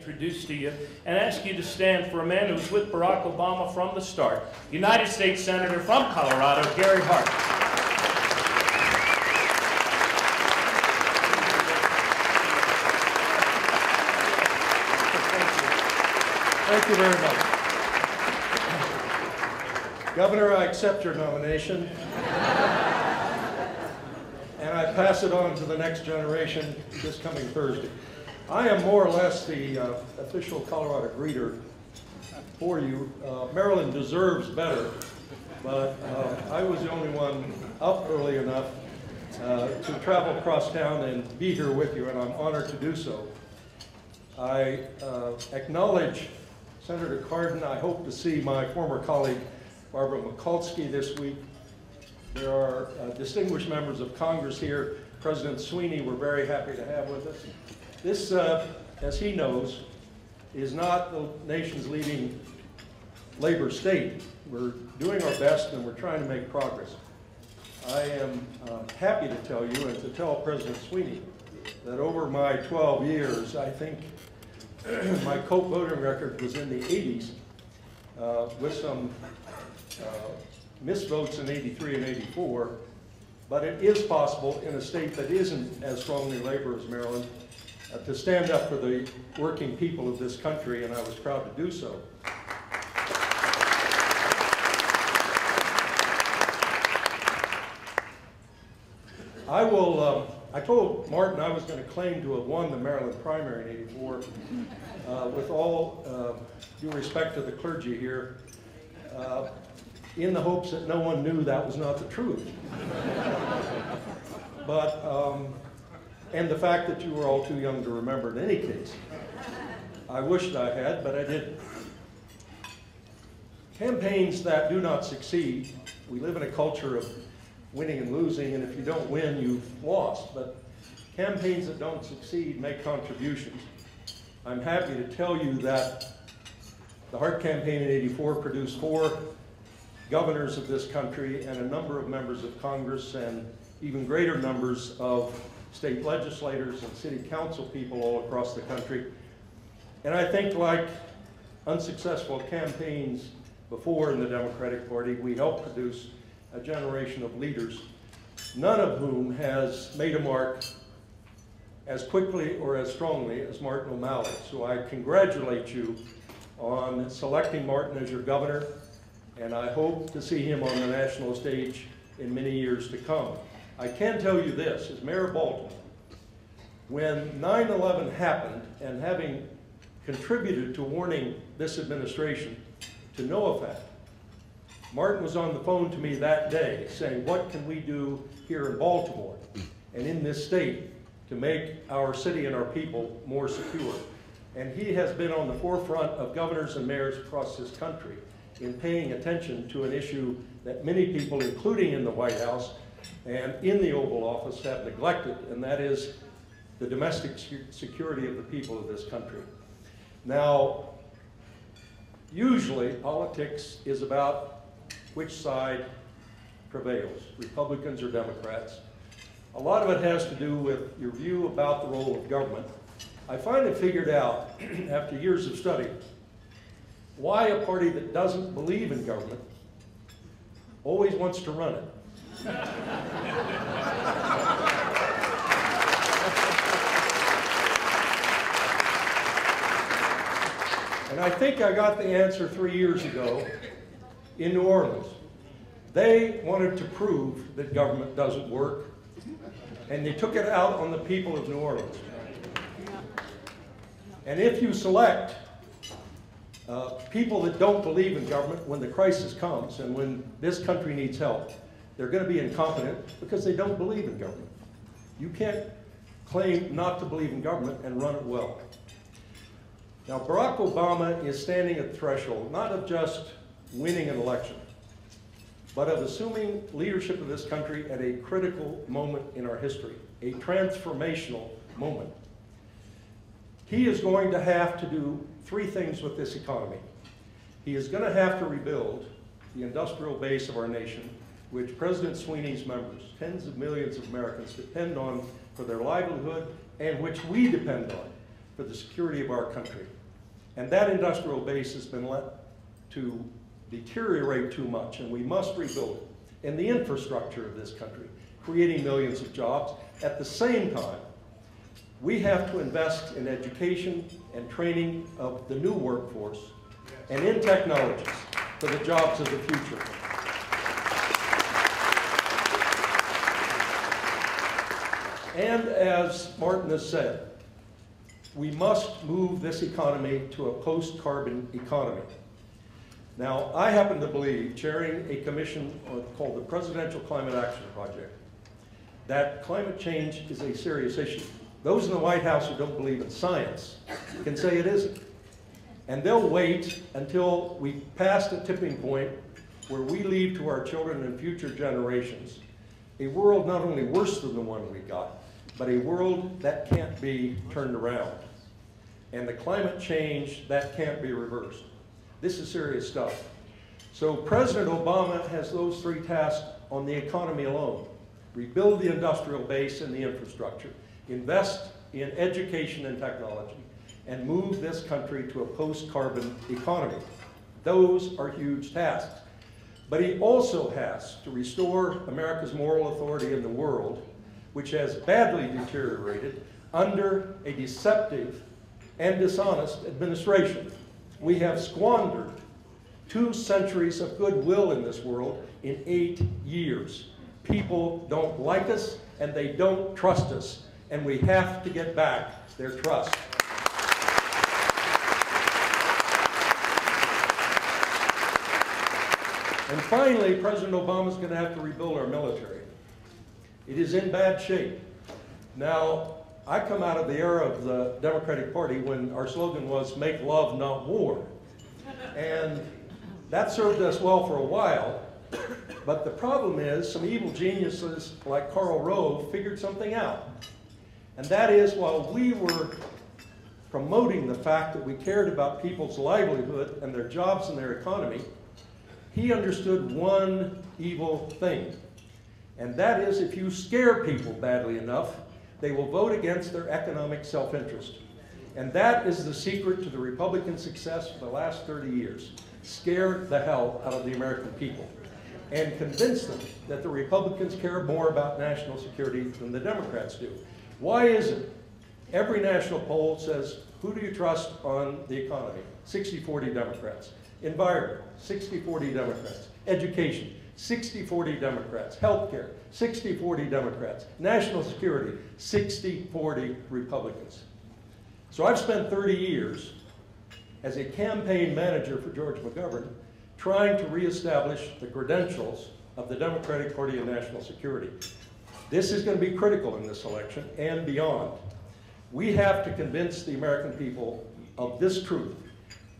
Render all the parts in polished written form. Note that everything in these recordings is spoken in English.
introduce to you and ask you to stand for a man who was with Barack Obama from the start, United States Senator from Colorado, Gary Hart. Thank you very much. Governor, I accept your nomination, and I pass it on to the next generation this coming Thursday. I am more or less the official Colorado greeter for you. Maryland deserves better, but I was the only one up early enough to travel across town and be here with you, and I'm honored to do so. I acknowledge Senator Cardin. I hope to see my former colleague, Barbara Mikulski, this week. There are distinguished members of Congress here. President Sweeney, we're very happy to have with us. This, as he knows, is not the nation's leading labor state. We're doing our best and we're trying to make progress. I am happy to tell you and to tell President Sweeney that over my 12 years, I think my Cope voting record was in the 80s with some misvotes in 83 and 84, but it is possible in a state that isn't as strongly labor as Maryland to stand up for the working people of this country, and I was proud to do so. I told Martin I was going to claim to have won the Maryland primary in '84. With all due respect to the clergy here, in the hopes that no one knew that was not the truth. But, and the fact that you were all too young to remember in any case. I wished I had, but I didn't. Campaigns that do not succeed, we live in a culture of winning and losing, and if you don't win, you've lost. But campaigns that don't succeed make contributions. I'm happy to tell you that the Hart campaign in '84 produced 4 governors of this country and a number of members of Congress and even greater numbers of state legislators and city council people all across the country. And I think, like unsuccessful campaigns before in the Democratic Party, we helped produce a generation of leaders, none of whom has made a mark as quickly or as strongly as Martin O'Malley. So I congratulate you on selecting Martin as your governor, and I hope to see him on the national stage in many years to come. I can tell you this, as mayor of Baltimore, when 9/11 happened, and having contributed to warning this administration to no effect, Martin was on the phone to me that day saying, what can we do here in Baltimore and in this state to make our city and our people more secure? And he has been on the forefront of governors and mayors across this country in paying attention to an issue that many people, including in the White House and in the Oval Office, have neglected, and that is the domestic security of the people of this country. Now, usually politics is about which side prevails, Republicans or Democrats. A lot of it has to do with your view about the role of government. I finally figured out, after years of study, why a party that doesn't believe in government always wants to run it. And I think I got the answer 3 years ago in New Orleans. They wanted to prove that government doesn't work, and they took it out on the people of New Orleans. And if you select people that don't believe in government when the crisis comes and when this country needs help, they're going to be incompetent because they don't believe in government. You can't claim not to believe in government and run it well. Now, Barack Obama is standing at the threshold, not of just winning an election, but of assuming leadership of this country at a critical moment in our history, a transformational moment. He is going to have to do 3 things with this economy. He is going to have to rebuild the industrial base of our nation, which President Sweeney's members, tens of millions of Americans, depend on for their livelihood, and which we depend on for the security of our country. And that industrial base has been let to deteriorate too much, and we must rebuild it. And the infrastructure of this country, creating millions of jobs. At the same time, we have to invest in education and training of the new workforce and in technologies for the jobs of the future. And as Martin has said, we must move this economy to a post-carbon economy. Now, I happen to believe, chairing a commission called the Presidential Climate Action Project, that climate change is a serious issue. Those in the White House who don't believe in science can say it isn't. And they'll wait until we pass the tipping point where we leave to our children and future generations a world not only worse than the one we got, but a world that can't be turned around. And the climate change that can't be reversed. This is serious stuff. So President Obama has those three tasks on the economy alone. Rebuild the industrial base and the infrastructure, invest in education and technology, and move this country to a post-carbon economy. Those are huge tasks. But he also has to restore America's moral authority in the world, which has badly deteriorated under a deceptive and dishonest administration. We have squandered 2 centuries of goodwill in this world in 8 years. People don't like us and they don't trust us, and we have to get back their trust. And finally, President Obama is going to have to rebuild our military. It is in bad shape. Now, I come out of the era of the Democratic Party when our slogan was, "Make love, not war." And that served us well for a while. But the problem is some evil geniuses like Karl Rove figured something out. And that is, while we were promoting the fact that we cared about people's livelihood and their jobs and their economy, he understood one evil thing. And that is, if you scare people badly enough, they will vote against their economic self-interest. And that is the secret to the Republican success for the last 30 years. Scare the hell out of the American people and convince them that the Republicans care more about national security than the Democrats do. Why is it? Every national poll says, who do you trust on the economy? 60-40 Democrats. Environment, 60-40 Democrats. Education, 60-40 Democrats. Healthcare, 60-40 Democrats. National security, 60-40 Republicans. So I've spent 30 years as a campaign manager for George McGovern trying to reestablish the credentials of the Democratic Party of National Security. This is going to be critical in this election and beyond. We have to convince the American people of this truth.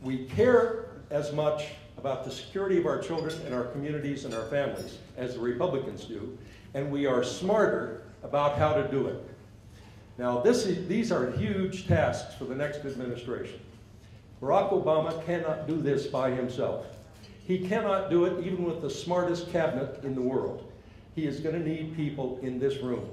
We care as much about the security of our children and our communities and our families as the Republicans do, and we are smarter about how to do it. Now, these are huge tasks for the next administration. Barack Obama cannot do this by himself. He cannot do it even with the smartest cabinet in the world. He is going to need people in this room.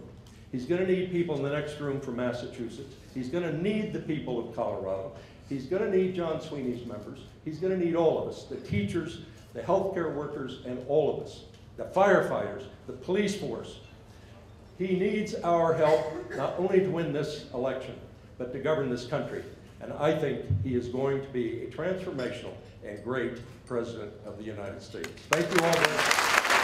He's going to need people in the next room from Massachusetts. He's going to need the people of Colorado. He's going to need John Sweeney's members. He's going to need all of us, the teachers, the healthcare workers, and all of us, the firefighters, the police force. He needs our help not only to win this election, but to govern this country. And I think he is going to be a transformational and great President of the United States. Thank you all very much.